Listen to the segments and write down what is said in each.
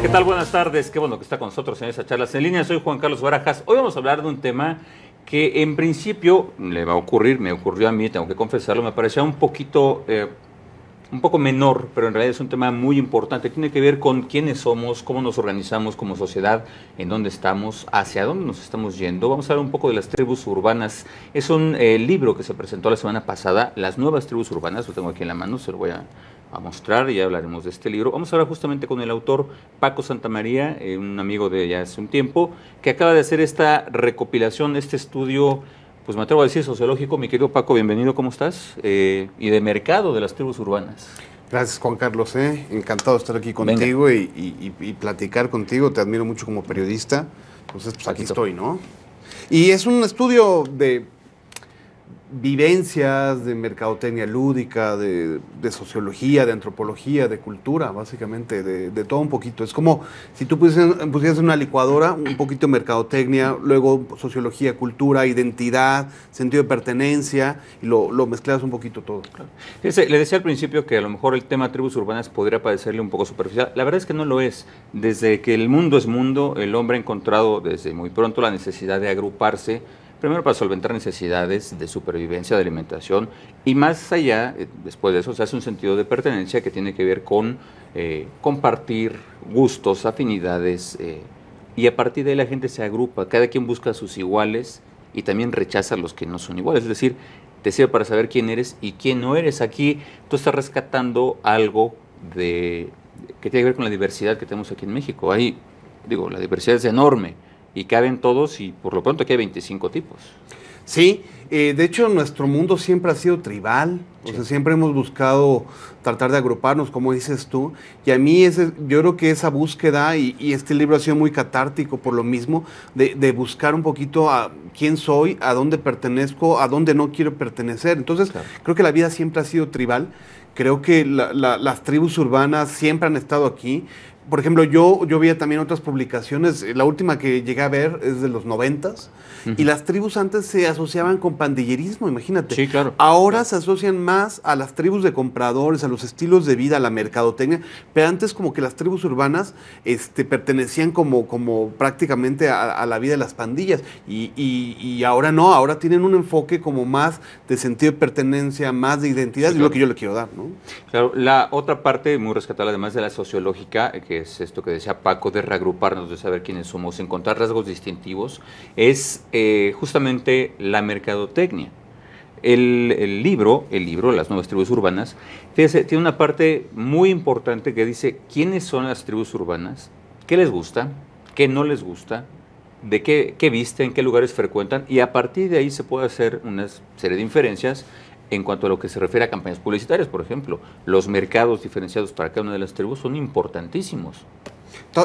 ¿Qué tal? Buenas tardes. Qué bueno que está con nosotros en esta charla en línea. Soy Juan Carlos Barajas. Hoy vamos a hablar de un tema que en principio le va a ocurrir, me ocurrió a mí, tengo que confesarlo, me parecía un poco menor, pero en realidad es un tema muy importante. Tiene que ver con quiénes somos, cómo nos organizamos como sociedad, en dónde estamos, hacia dónde nos estamos yendo. Vamos a hablar un poco de las tribus urbanas. Es un libro que se presentó la semana pasada, Las nuevas tribus urbanas, lo tengo aquí en la mano, se lo voy a mostrar y ya hablaremos de este libro. Vamos a hablar justamente con el autor Paco Santamaría, un amigo de ya hace un tiempo, que acaba de hacer esta recopilación, este estudio, pues me atrevo a decir sociológico. Mi querido Paco, bienvenido, ¿cómo estás? Y de mercado de las tribus urbanas. Gracias, Juan Carlos, encantado de estar aquí contigo y platicar contigo. Te admiro mucho como periodista, entonces pues aquí estoy, ¿no? Y es un estudio de vivencias, de mercadotecnia lúdica, de sociología, de antropología, de cultura, básicamente, de todo un poquito. Es como si tú pusieras en una licuadora un poquito de mercadotecnia, luego sociología, cultura, identidad, sentido de pertenencia, y lo mezclas un poquito todo. Claro. Le decía al principio que a lo mejor el tema tribus urbanas podría parecerle un poco superficial. La verdad es que no lo es. Desde que el mundo es mundo, el hombre ha encontrado desde muy pronto la necesidad de agruparse, primero para solventar necesidades de supervivencia, de alimentación, y más allá, después de eso, se hace un sentido de pertenencia que tiene que ver con compartir gustos, afinidades, y a partir de ahí la gente se agrupa, cada quien busca a sus iguales y también rechaza a los que no son iguales, es decir, te sirve para saber quién eres y quién no eres. Aquí tú estás rescatando algo que tiene que ver con la diversidad que tenemos aquí en México. Ahí, la diversidad es enorme, y caben todos, y por lo pronto aquí hay 25 tipos. Sí, de hecho nuestro mundo siempre ha sido tribal, sí. O sea, siempre hemos buscado tratar de agruparnos, como dices tú, y a mí yo creo que esa búsqueda, y este libro ha sido muy catártico por lo mismo, de buscar un poquito a quién soy, a dónde pertenezco, a dónde no quiero pertenecer. Entonces, claro, creo que la vida siempre ha sido tribal, creo que las tribus urbanas siempre han estado aquí. Por ejemplo, yo veía también otras publicaciones, la última que llegué a ver es de los 90s, y las tribus antes se asociaban con pandillerismo, imagínate. Sí, claro. Ahora claro. se asocian más a las tribus de compradores, a los estilos de vida, a la mercadotecnia, pero antes como que las tribus urbanas pertenecían como prácticamente a la vida de las pandillas, y ahora no, ahora tienen un enfoque como más de sentido de pertenencia, más de identidad, sí, claro. Es lo que yo le quiero dar, ¿no? Claro, la otra parte muy rescatable, además de la sociológica, que es esto que decía Paco, de reagruparnos, de saber quiénes somos, encontrar rasgos distintivos, es justamente la mercadotecnia. El libro, Las nuevas tribus urbanas, fíjese, tiene una parte muy importante que dice quiénes son las tribus urbanas, qué les gusta, qué no les gusta, de qué visten, qué lugares frecuentan, y a partir de ahí se puede hacer una serie de inferencias en cuanto a lo que se refiere a campañas publicitarias. Por ejemplo, los mercados diferenciados para cada una de las tribus son importantísimos.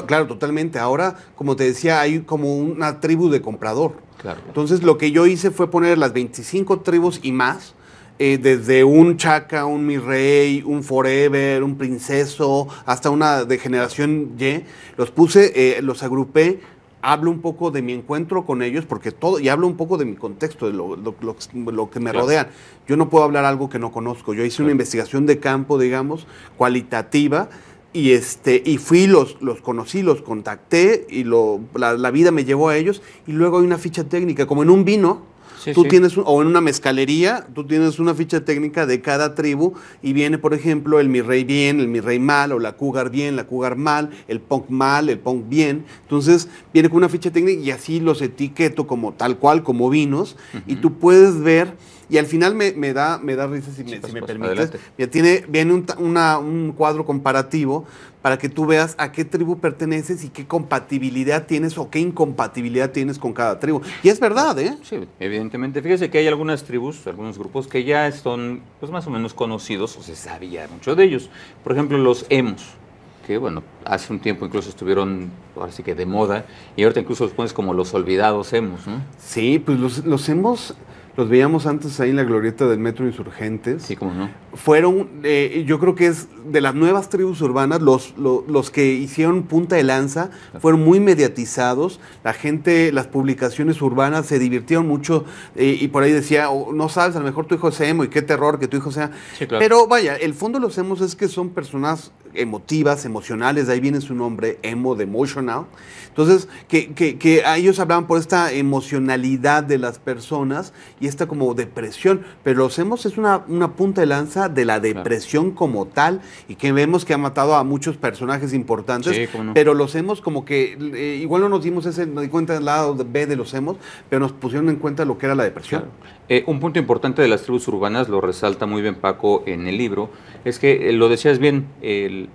Claro, totalmente. Ahora, como te decía, hay como una tribu de comprador. Claro. Entonces, lo que yo hice fue poner las 25 tribus y más, desde un Chaca, un Mi Rey, un Forever, un Princeso, hasta una de generación Y. Los puse, los agrupé. Hablo un poco de mi encuentro con ellos, porque y hablo un poco de mi contexto, de lo que me rodean. Yo no puedo hablar algo que no conozco. Yo hice una investigación de campo, digamos, cualitativa, y fui, los conocí, los contacté, y la vida me llevó a ellos, y luego hay una ficha técnica, como en un vino. Sí, tú tienes, o en una mezcalería, tú tienes una ficha técnica de cada tribu, y viene, por ejemplo, el Mi Rey bien, el Mi Rey mal, o la Cougar bien, la Cougar mal, el Punk mal, el Punk bien. Entonces, viene con una ficha técnica y así los etiqueto como tal cual, como vinos, y tú puedes ver, y al final me da risa si me permites. Viene un cuadro comparativo para que tú veas a qué tribu perteneces y qué compatibilidad tienes o qué incompatibilidad tienes con cada tribu. Y es verdad, ¿eh? Sí, evidentemente. Fíjese que hay algunas tribus, algunos grupos que ya son pues más o menos conocidos, o se sabía mucho de ellos. Por ejemplo, los emos, que bueno, hace un tiempo incluso estuvieron, ahora sí que de moda, y ahorita incluso los pones como los olvidados emos, ¿no? Sí, pues los emos los veíamos antes ahí en la glorieta del Metro Insurgentes. Sí, cómo no. Fueron, yo creo que es de las nuevas tribus urbanas, los que hicieron punta de lanza, fueron muy mediatizados, la gente, las publicaciones urbanas se divirtieron mucho, y por ahí decía, no sabes, a lo mejor tu hijo es emo y qué terror que tu hijo sea. Sí, claro. Pero vaya, el fondo de los emos es que son personas emotivas, emocionales, de ahí viene su nombre, emo, de emotional. Entonces, que a ellos hablaban por esta emocionalidad de las personas y esta como depresión, pero los emos es una punta de lanza de la depresión como tal, y que vemos que ha matado a muchos personajes importantes, Sí, cómo no. pero los emos como que, igual no nos dimos me di cuenta del lado B de los emos, pero nos pusieron en cuenta lo que era la depresión. Claro. Un punto importante de las tribus urbanas, lo resalta muy bien Paco en el libro, es que, lo decías bien,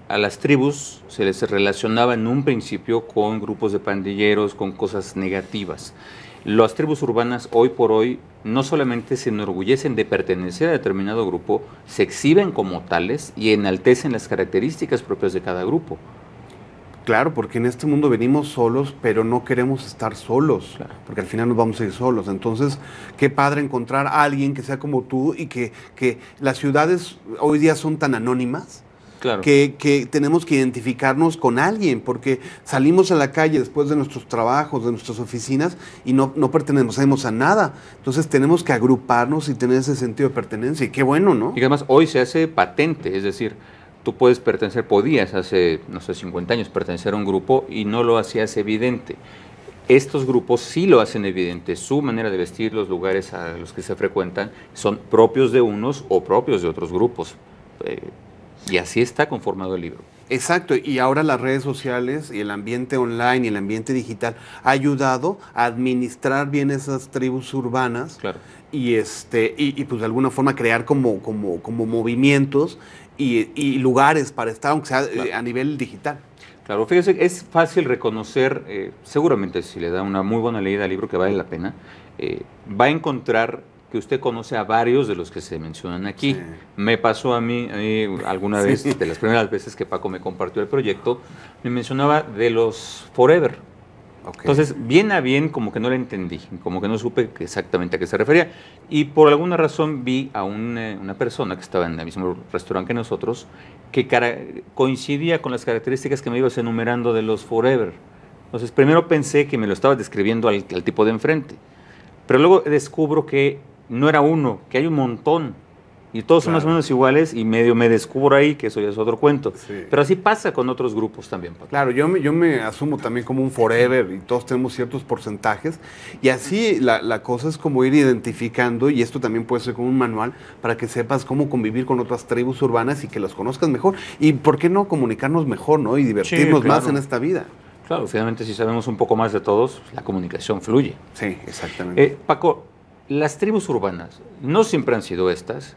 a las tribus se les relacionaba en un principio con grupos de pandilleros, con cosas negativas. Las tribus urbanas hoy por hoy no solamente se enorgullecen de pertenecer a determinado grupo, se exhiben como tales y enaltecen las características propias de cada grupo. Claro, porque en este mundo venimos solos, pero no queremos estar solos, Claro. porque al final nos vamos a ir solos. Entonces, qué padre encontrar a alguien que sea como tú y que las ciudades hoy día son tan anónimas. Claro. Que tenemos que identificarnos con alguien, porque salimos a la calle después de nuestros trabajos, de nuestras oficinas, y no pertenecemos a nada. Entonces tenemos que agruparnos y tener ese sentido de pertenencia. Y qué bueno, ¿no? Y además hoy se hace patente, es decir, tú podías hace, no sé, 50 años pertenecer a un grupo y no lo hacías evidente. Estos grupos sí lo hacen evidente, su manera de vestir, los lugares a los que se frecuentan, son propios de unos o propios de otros grupos. Y así está conformado el libro. Exacto, y ahora las redes sociales y el ambiente online y el ambiente digital ha ayudado a administrar bien esas tribus urbanas. Claro. Y pues de alguna forma crear como movimientos y lugares para estar, aunque sea a nivel digital. Claro, fíjese, es fácil reconocer, seguramente si le da una muy buena leída al libro, que vale la pena, va a encontrar que usted conoce a varios de los que se mencionan aquí. Sí. Me pasó a mí alguna vez, de las primeras veces que Paco me compartió el proyecto, me mencionaba de los Forever. Okay. Entonces, bien a bien, como que no le entendí, como que no supe exactamente a qué se refería. Y por alguna razón vi a una persona que estaba en el mismo restaurante que nosotros, que coincidía con las características que me ibas enumerando de los Forever. Entonces, primero pensé que me lo estabas describiendo al tipo de enfrente, pero luego descubro que no era uno, que hay un montón. Y todos son más o menos iguales y medio me descubro ahí, que eso ya es otro cuento. Sí. Pero así pasa con otros grupos también, Paco. Claro, yo me asumo también como un forever y todos tenemos ciertos porcentajes. Y así la cosa es como ir identificando, y esto también puede ser como un manual para que sepas cómo convivir con otras tribus urbanas y que las conozcas mejor. Y por qué no comunicarnos mejor, ¿no? Y divertirnos Sí, claro. más en esta vida. Claro, finalmente si sabemos un poco más de todos, la comunicación fluye. Sí, exactamente. Paco, las tribus urbanas no siempre han sido estas.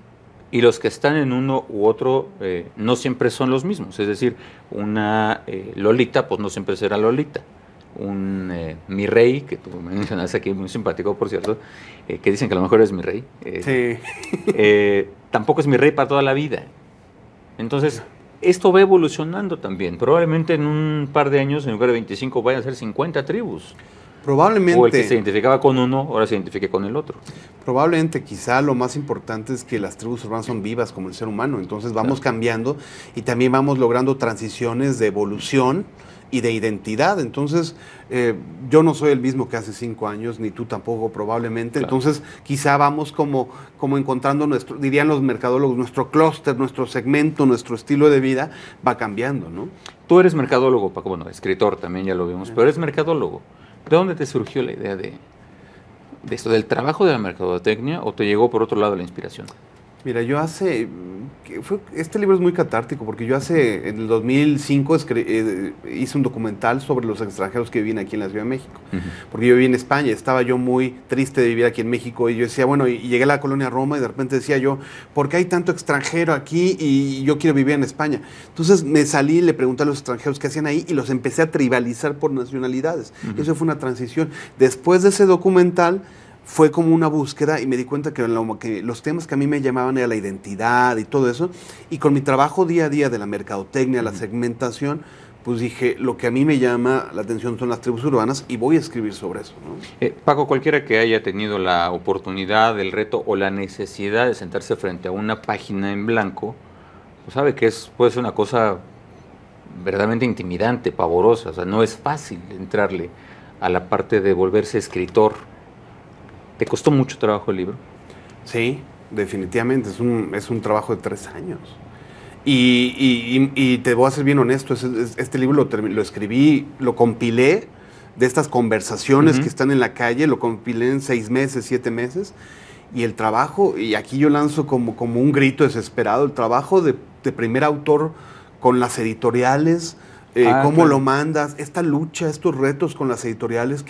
Y los que están en uno u otro no siempre son los mismos. Es decir, una Lolita, pues no siempre será Lolita. Un mi rey, que tú mencionaste aquí, muy simpático, por cierto, que dicen que a lo mejor es mi rey. Sí. Tampoco es mi rey para toda la vida. Entonces, esto va evolucionando también. Probablemente en un par de años, en lugar de 25, vayan a ser 50 tribus. Probablemente. O el que se identificaba con uno, ahora se identifique con el otro. Probablemente, quizá lo más importante es que las tribus urbanas son vivas como el ser humano, entonces vamos cambiando y también vamos logrando transiciones de evolución y de identidad. Entonces, yo no soy el mismo que hace 5 años, ni tú tampoco probablemente. Claro. Entonces, quizá vamos como encontrando dirían los mercadólogos, nuestro clúster, nuestro segmento, nuestro estilo de vida va cambiando, ¿no? Tú eres mercadólogo, Paco, bueno, escritor también, ya lo vimos, pero eres mercadólogo. ¿De dónde te surgió la idea de esto, del trabajo de la mercadotecnia, o te llegó por otro lado la inspiración? Mira, este libro es muy catártico porque yo en el 2005 hice un documental sobre los extranjeros que viven aquí en la Ciudad de México. Porque yo viví en España, estaba yo muy triste de vivir aquí en México y yo decía, bueno, y llegué a la colonia Roma y de repente decía yo, ¿por qué hay tanto extranjero aquí y yo quiero vivir en España? Entonces me salí, le pregunté a los extranjeros qué hacían ahí y los empecé a tribalizar por nacionalidades. Eso fue una transición. Después de ese documental, fue como una búsqueda y me di cuenta que los temas que a mí me llamaban era la identidad y todo eso. Y con mi trabajo día a día de la mercadotecnia, la segmentación, pues dije, lo que a mí me llama la atención son las tribus urbanas y voy a escribir sobre eso, ¿no? Paco, cualquiera que haya tenido la oportunidad, el reto o la necesidad de sentarse frente a una página en blanco, pues sabe que puede ser una cosa verdaderamente intimidante, pavorosa. O sea, no es fácil entrarle a la parte de volverse escritor. ¿Te costó mucho trabajo el libro? Sí, definitivamente. Es un trabajo de 3 años. Y te voy a ser bien honesto, este libro lo escribí, lo compilé de estas conversaciones que están en la calle, lo compilé en 6 meses, 7 meses, y el trabajo, y aquí yo lanzo como un grito desesperado, el trabajo de primer autor con las editoriales, cómo claro. lo mandas, esta lucha, estos retos con las editoriales,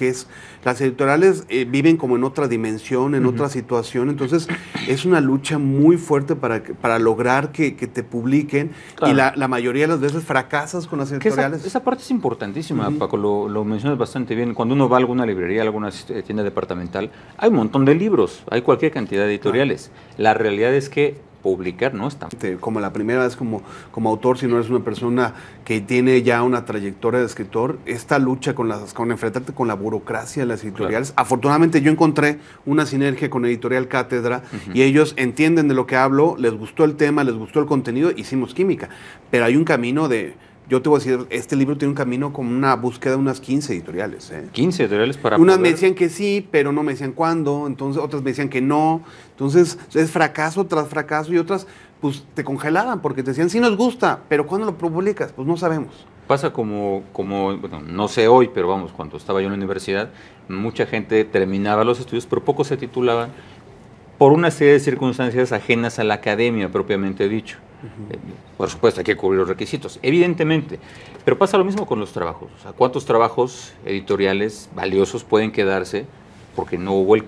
las editoriales viven como en otra dimensión, en otra situación, entonces es una lucha muy fuerte para lograr que te publiquen, Claro. y la mayoría de las veces fracasas con las Que editoriales. esa parte es importantísima, Paco, lo mencionas bastante bien. Cuando uno va a alguna librería, a alguna tienda departamental, hay un montón de libros, hay cualquier cantidad de editoriales. La realidad es que publicar no es tan... Como la primera vez como autor, si no eres una persona que tiene ya una trayectoria de escritor, esta lucha con enfrentarte con la burocracia de las editoriales. Claro. Afortunadamente yo encontré una sinergia con Editorial Cátedra y ellos entienden de lo que hablo, les gustó el tema, les gustó el contenido, hicimos química. Pero hay un camino yo te voy a decir, este libro tiene un camino como una búsqueda de unas 15 editoriales. 15 editoriales para Unas me decían que sí, pero no me decían cuándo, entonces otras me decían que no. Entonces es fracaso tras fracaso y otras pues te congelaban porque te decían, sí nos gusta, pero ¿cuándo lo publicas? Pues no sabemos. Pasa como bueno, no sé hoy, pero vamos, cuando estaba yo en la universidad, mucha gente terminaba los estudios, pero pocos se titulaban por una serie de circunstancias ajenas a la academia propiamente dicho. Por supuesto, hay que cubrir los requisitos, evidentemente, pero pasa lo mismo con los trabajos. O sea, ¿cuántos trabajos editoriales valiosos pueden quedarse porque no hubo el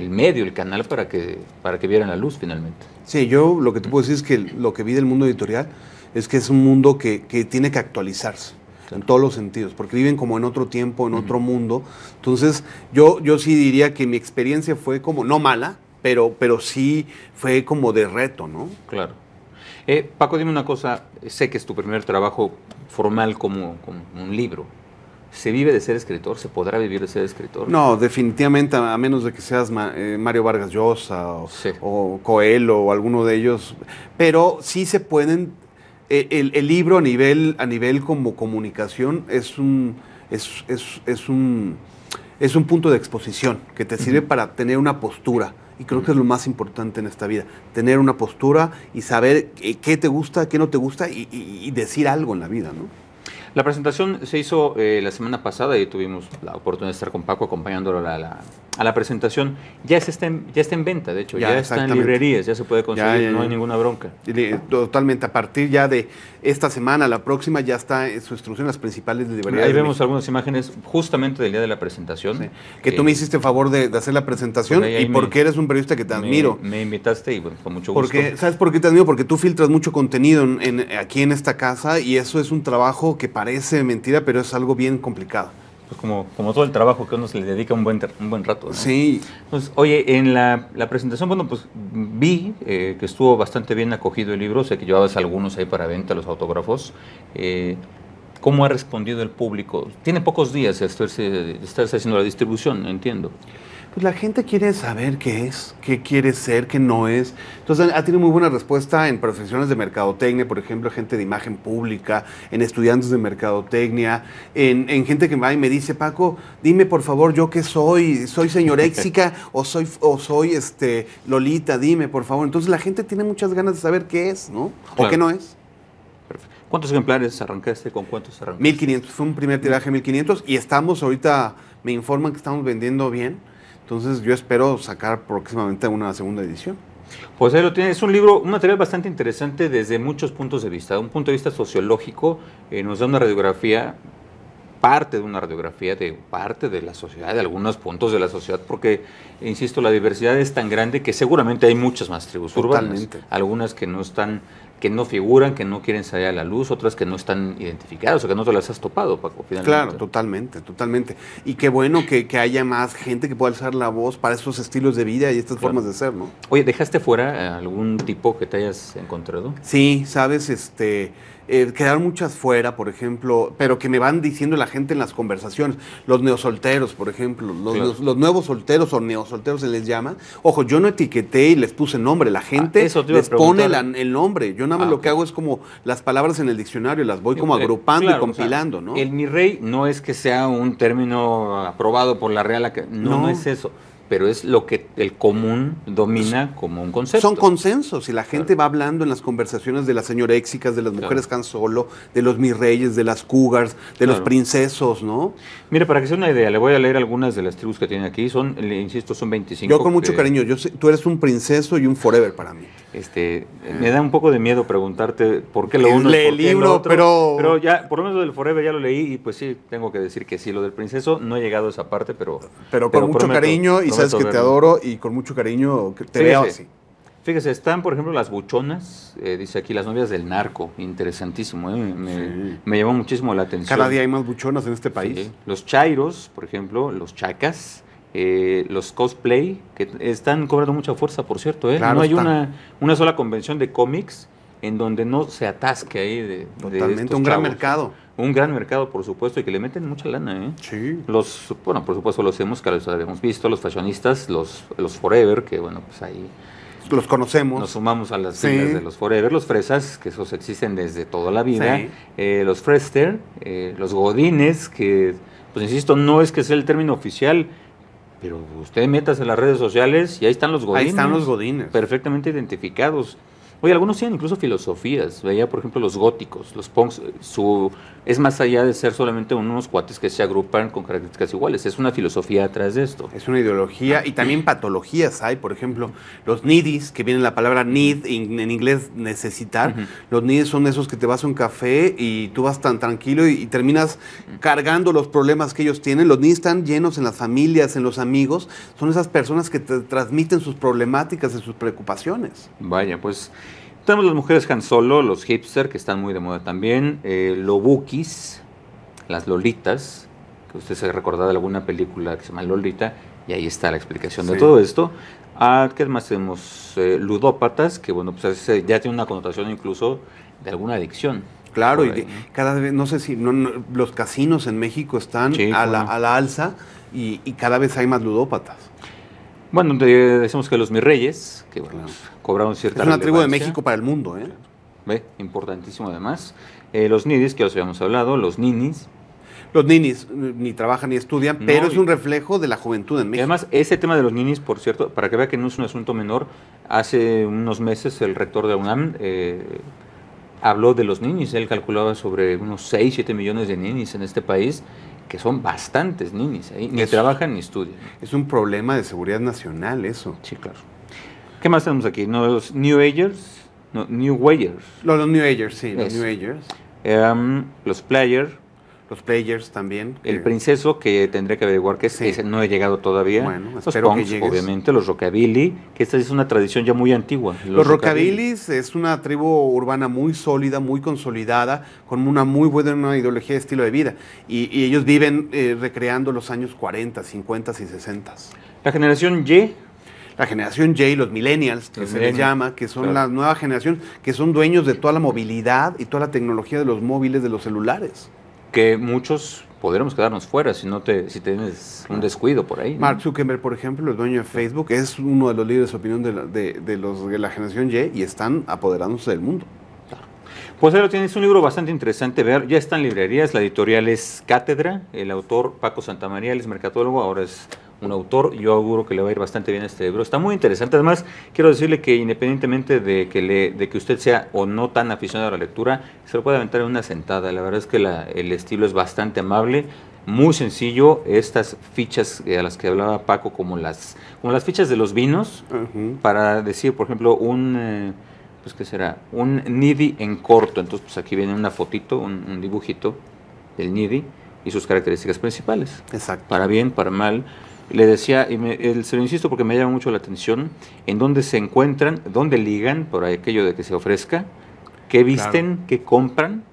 medio, el canal para que vieran la luz finalmente? Sí, yo lo que te puedo decir es que lo que vi del mundo editorial es que es un mundo que tiene que actualizarse. En todos los sentidos, porque viven como en otro tiempo, en otro mundo. Entonces, yo sí diría que mi experiencia fue como, no mala, pero sí fue como de reto, ¿no? Claro. Paco, dime una cosa, sé que es tu primer trabajo formal como un libro. ¿Se vive de ser escritor? ¿Se podrá vivir de ser escritor? No, definitivamente, a menos de que seas Mario Vargas Llosa o Coelho o alguno de ellos, pero sí se pueden... El libro a nivel como comunicación es un punto de exposición que te sirve para tener una postura. Y creo que es lo más importante en esta vida, tener una postura y saber qué te gusta, qué no te gusta y decir algo en la vida, ¿no? La presentación se hizo la semana pasada y tuvimos la oportunidad de estar con Paco acompañándolo a la presentación. Ya está en venta, de hecho, ya está en librerías, ya se puede conseguir, no hay ninguna bronca. Totalmente, a partir ya de esta semana, la próxima, ya está en su instrucción en las principales librerías. Ahí vemos algunas imágenes justamente del día de la presentación. Sí. Que tú me hiciste favor de hacer la presentación y porque eres un periodista que te admiro. Me invitaste y bueno, con mucho gusto. ¿Sabes por qué te admiro? Porque tú filtras mucho contenido aquí en esta casa y eso es un trabajo que parece mentira, pero es algo bien complicado. Pues como todo el trabajo que uno se le dedica un buen rato, ¿no? Sí. Entonces, oye, en la presentación, bueno, pues vi que estuvo bastante bien acogido el libro, sé que llevabas algunos ahí para venta, los autógrafos. ¿Cómo ha respondido el público? Tiene pocos días de estarse haciendo la distribución, entiendo. Pues la gente quiere saber qué es, qué quiere ser, qué no es. Entonces ha tenido muy buena respuesta en profesiones de mercadotecnia, por ejemplo, gente de imagen pública, en estudiantes de mercadotecnia, en gente que va y me dice, Paco, dime por favor, ¿yo qué soy? ¿Soy señoréxica o soy Lolita? Dime, por favor. Entonces la gente tiene muchas ganas de saber qué es, ¿no? Claro. O qué no es. Perfecto. ¿Cuántos ejemplares arrancaste? ¿Con cuántos arrancaste? 1500, fue un primer tiraje 1500 y estamos ahorita, me informan que estamos vendiendo bien. Entonces yo espero sacar próximamente una segunda edición. Pues ahí lo tienes, es un libro, un material bastante interesante desde muchos puntos de vista. Un punto de vista sociológico, nos da una radiografía, parte de una radiografía de parte de la sociedad, de algunos puntos de la sociedad, porque, insisto, la diversidad es tan grande que seguramente hay muchas más tribus urbanas. Algunas que no están, que no figuran, que no quieren salir a la luz, otras que no están identificadas o que no te las has topado, Paco, finalmente. Claro, totalmente. Y qué bueno que haya más gente que pueda alzar la voz para esos estilos de vida y estas formas de ser, ¿no? Oye, ¿dejaste fuera algún tipo que te hayas encontrado? Sí, sabes, quedaron muchas fuera, por ejemplo, pero que me van diciendo la gente en las conversaciones. Los neosolteros, por ejemplo, los nuevos solteros o neosolteros se les llama. Ojo, yo no etiqueté y les puse nombre, la gente les pone el nombre. Yo nada más lo que hago es como las palabras en el diccionario, las voy como agrupando y compilando, ¿no? El mi rey no es que sea un término aprobado por la Real Academia, no es eso. pero es lo que el común domina como un concepto. Son consensos y la gente va hablando en las conversaciones de las señoréxicas, de las mujeres Han Solo, de los mis reyes, de las cougars, de los princesos, ¿no? Mire, para que sea una idea, le voy a leer algunas de las tribus que tienen aquí. Le insisto, son 25. Yo con mucho cariño. Tú eres un princeso y un forever para mí. Me da un poco de miedo preguntarte por qué lo uno y por qué lo otro. Pero ya, por lo menos del forever ya lo leí y pues sí, tengo que decir que sí. Lo del princeso no he llegado a esa parte, pero con mucho cariño y sabes que te adoro y con mucho cariño te veo así. Fíjese, están, por ejemplo, las buchonas, dice aquí, las novias del narco, interesantísimo, me llamó muchísimo la atención. Cada día hay más buchonas en este país. Sí. Los chairos, por ejemplo, los chacas, los cosplay, que están cobrando mucha fuerza, por cierto. Claro, no hay una sola convención de cómics en donde no se atasque ahí Totalmente, un gran mercado. Un gran mercado, por supuesto, y que le meten mucha lana, Sí. Bueno, por supuesto, los hemos, que los habíamos visto, los fashionistas, los forever, que bueno, pues ahí los conocemos. Nos sumamos a las filas de los forever, los fresas, que esos existen desde toda la vida, los frester, los godines, que, pues insisto, no es que sea el término oficial, pero usted métase en las redes sociales y ahí están los godines. Ahí están los godines. Perfectamente identificados. Oye, algunos tienen incluso filosofías. Veía, por ejemplo, los góticos, los punks. Es más allá de ser solamente unos cuates que se agrupan con características iguales. Es una filosofía atrás de esto. Es una ideología y también patologías hay. Por ejemplo, los needies, que viene la palabra need, en inglés necesitar. Los needies son esos que te vas a un café y tú vas tan tranquilo y terminas cargando los problemas que ellos tienen. Los needies están llenos en las familias, en los amigos. Son esas personas que te transmiten sus problemáticas y sus preocupaciones. Vaya, pues tenemos las mujeres Han Solo, los hipster, que están muy de moda también, lobukis, las lolitas, que usted se recordará de alguna película que se llama Lolita, y ahí está la explicación de todo esto. ¿Qué más tenemos? Ludópatas, que bueno, pues ya tiene una connotación incluso de alguna adicción. Claro, y cada vez, no sé si los casinos en México están a la alza y cada vez hay más ludópatas. Bueno, decimos que los mis reyes, que bueno, cobraron cierta relevancia. Es una tribu de México para el mundo, importantísimo además. Los nidis, que ya os habíamos hablado, los ninis. Los ninis ni trabajan ni estudian, pero es un reflejo de la juventud en México. Además, ese tema de los ninis, por cierto, para que vea que no es un asunto menor, hace unos meses el rector de la UNAM habló de los ninis. Él calculaba sobre unos 6, 7 millones de ninis en este país, que son bastantes ninis, ni trabajan ni estudian. Es un problema de seguridad nacional eso. Sí, claro. ¿Qué más tenemos aquí? Los New Agers, New Wayers. Los New Agers, sí, los New Agers. Los Players. Los Players también. El Princeso, que tendré que averiguar que no he llegado todavía. Bueno, los espero punks, que llegues. Obviamente, los Rockabilly, que esta es una tradición ya muy antigua. Los Rockabillys es una tribu urbana muy sólida, muy consolidada, con una muy buena ideología de estilo de vida. Y ellos viven recreando los años 40, 50 y 60. La generación Y. La generación Y, los millennials, que se les llama, que son la nueva generación, que son dueños de toda la movilidad y toda la tecnología de los móviles, de los celulares. Que muchos podremos quedarnos fuera si tienes un descuido por ahí. Mark Zuckerberg, por ejemplo, el dueño de Facebook, es uno de los líderes de opinión de la generación Y están apoderándose del mundo. Claro. Pues ahí lo tienes, un libro bastante interesante. Ya está en librerías, la editorial es Cátedra, el autor Paco Santamaría, él es mercadólogo, ahora es un autor, yo auguro que le va a ir bastante bien este libro. Está muy interesante. Además, quiero decirle que independientemente de que usted sea o no tan aficionado a la lectura, se lo puede aventar en una sentada. La verdad es que el estilo es bastante amable, muy sencillo. Estas fichas a las que hablaba Paco, como las fichas de los vinos, para decir, por ejemplo, pues ¿qué será? Un nidi en corto. Entonces, pues aquí viene una fotito, un dibujito del nidi y sus características principales. Exacto. Para bien, para mal. Le decía, se lo insisto porque me llama mucho la atención, en dónde se encuentran, dónde ligan, por aquello de que se ofrezca, qué visten, qué compran,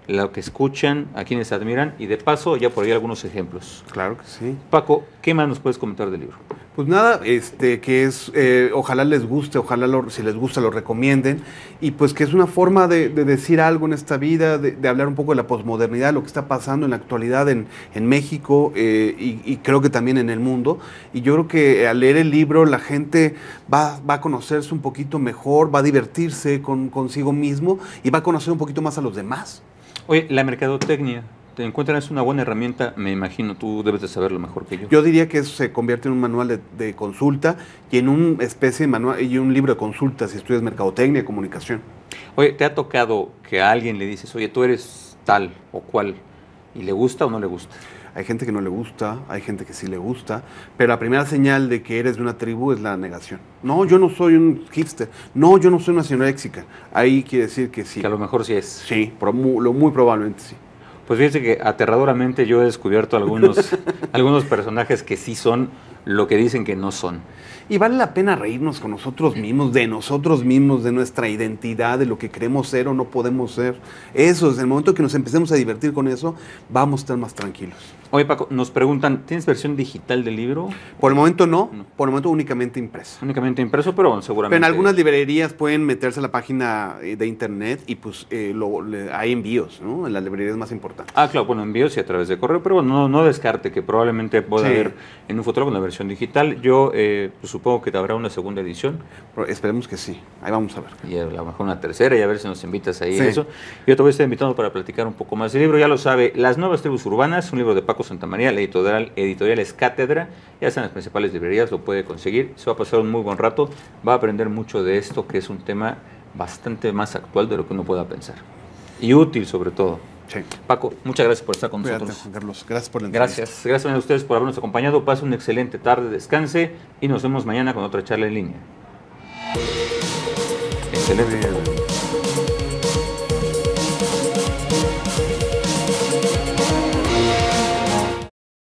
lo que escuchan, a quienes admiran, y de paso ya por ahí algunos ejemplos. Claro que sí. Paco, ¿qué más nos puedes comentar del libro? Pues nada, que es, ojalá les guste, ojalá si les gusta lo recomienden, y pues que es una forma de decir algo en esta vida, de hablar un poco de la posmodernidad, lo que está pasando en la actualidad en México y creo que también en el mundo. Y yo creo que al leer el libro la gente va a conocerse un poquito mejor, va a divertirse consigo mismo y va a conocer un poquito más a los demás. Oye, la mercadotecnia, te encuentran es una buena herramienta, me imagino, tú debes de saberlo mejor que yo. Yo diría que eso se convierte en un manual de consulta y en una especie de manual y un libro de consultas si estudias mercadotecnia, comunicación. Oye, ¿te ha tocado que a alguien le dices, oye, tú eres tal o cual, y le gusta o no le gusta? Hay gente que no le gusta, hay gente que sí le gusta, pero la primera señal de que eres de una tribu es la negación. No, yo no soy un hipster. No, yo no soy una señora léxica. Ahí quiere decir que sí. Que a lo mejor sí es. Sí, muy probablemente sí. Pues fíjese que aterradoramente yo he descubierto algunos personajes que sí son lo que dicen que no son. Y vale la pena reírnos con nosotros mismos, de nuestra identidad, de lo que queremos ser o no podemos ser. Eso, desde el momento que nos empecemos a divertir con eso, vamos a estar más tranquilos. Oye, Paco, nos preguntan, ¿tienes versión digital del libro? Por el momento no, por el momento únicamente impresa. Únicamente impreso, pero seguramente... Pero en algunas librerías pueden meterse a la página de internet y pues hay envíos, ¿no? En las librerías más importantes. Ah, claro, bueno, envíos y a través de correo, pero bueno, no descarte que probablemente pueda Sí. haber en un futuro una versión digital. Yo pues, supongo que habrá una segunda edición Pero esperemos que sí, ahí vamos a ver. y a lo mejor una tercera y a ver si nos invitas ahí Sí. a eso. Yo te voy a estar invitando para platicar un poco más del libro, ya lo sabe, Las Nuevas Tribus Urbanas, un libro de Paco Santamaría, la editorial es Cátedra, ya están en las principales librerías, lo puede conseguir, se va a pasar un muy buen rato, va a aprender mucho de esto que es un tema bastante más actual de lo que uno pueda pensar y útil sobre todo. Sí. Paco, muchas gracias por estar con Cuídate, nosotros. Juan Carlos. Gracias por la entrevista. Gracias a ustedes por habernos acompañado, pasen una excelente tarde, descanse y nos vemos mañana con otra charla en línea. Excelente.